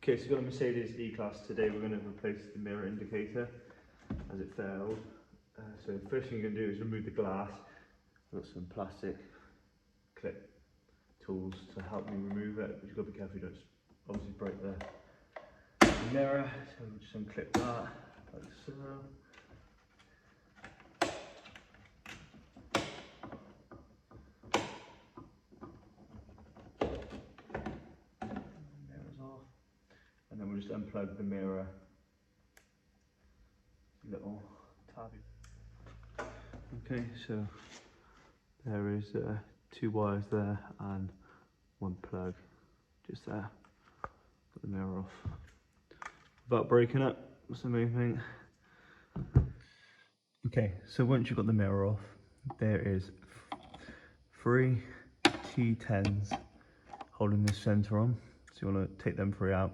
Okay, so we've got a Mercedes E-Class today. We're going to replace the mirror indicator as it failed. So the first thing you're going to do is remove the glass. I've got some plastic clip tools to help me remove it, but you've got to be careful you don't obviously break the mirror. So we'll just unclip that, like so. Mirror's off. And then we'll just unplug the mirror. Little tabby. Okay, so there is 2 wires there and 1 plug just there. Put the mirror off without breaking it. That's the main thing. Okay, so once you've got the mirror off, there is 3 T10s holding this center on. So you want to take them 3 out.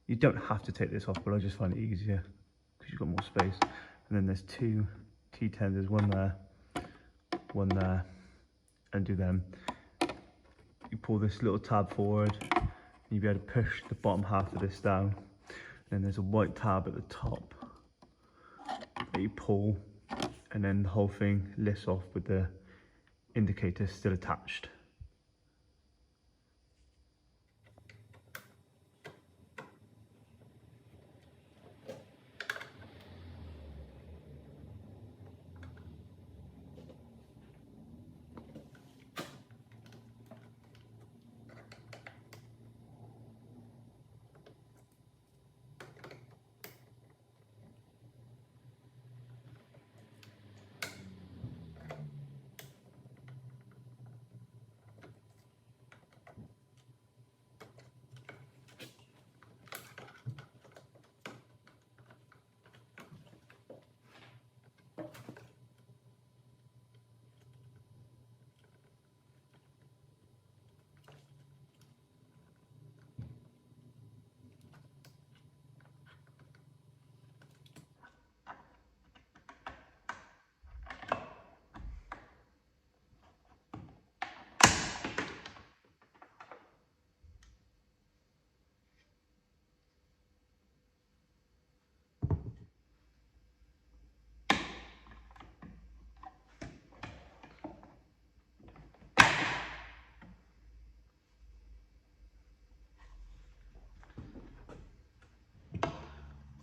You don't have to take this off, but I just find it easier because you've got more space. And then there's 2 T10s, there's 1 there, 1 there. Undo them. You pull this little tab forward, and you'll be able to push the bottom half of this down. And then there's a white tab at the top that you pull, and then the whole thing lifts off with the indicator still attached.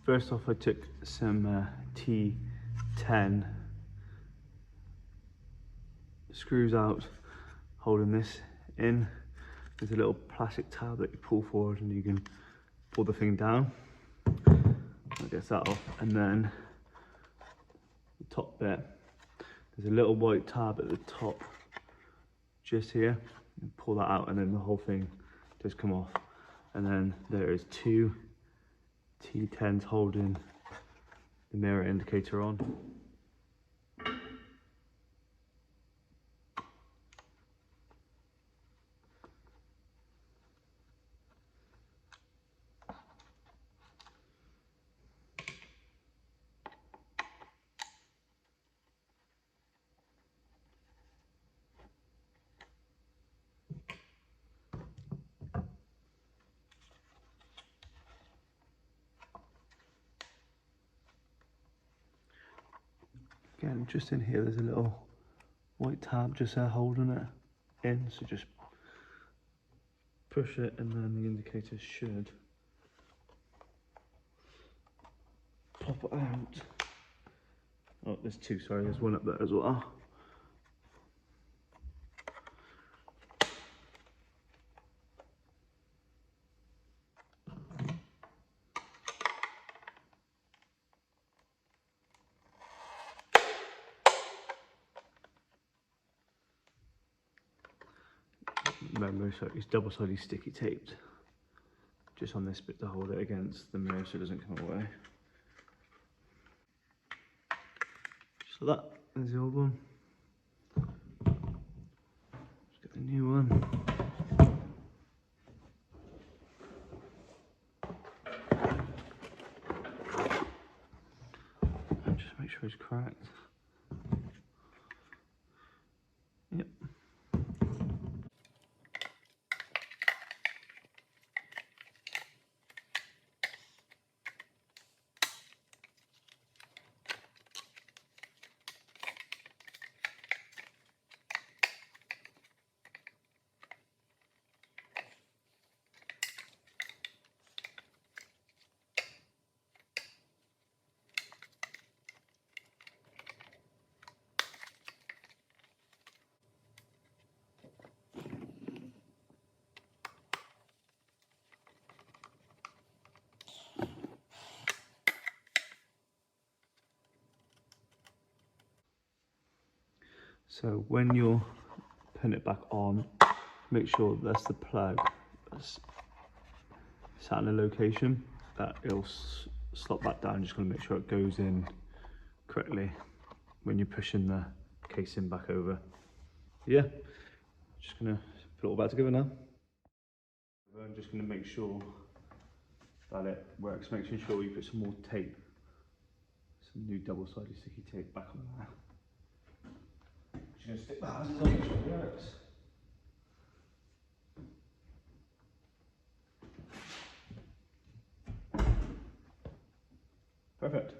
First off, I took some T10 screws out, holding this in. There's a little plastic tab that you pull forward and you can pull the thing down. That gets that off. And then the top bit, there's a little white tab at the top, just here. You pull that out and then the whole thing does come off. And then there is 2 T10s holding the mirror indicator on. Again, just in here, there's a little white tab just there holding it in, so just push it and then the indicator should pop it out. Oh, there's 2, sorry, there's 1 up there as well. Remember, so it's double-sided sticky taped just on this bit to hold it against the mirror so it doesn't come away. So that is the old one. Let's get the new one. And just make sure it's cracked. Yep. So when you're putting it back on, make sure that's the plug that's sat in a location that it'll slot back down. Just going to make sure it goes in correctly when you're pushing the casing back over. Yeah, just going to put it all back together now. I'm just going to make sure that it works, making sure you put some more tape, some new double-sided sticky tape back on there. Just going to stick that on, make sure it works. Perfect.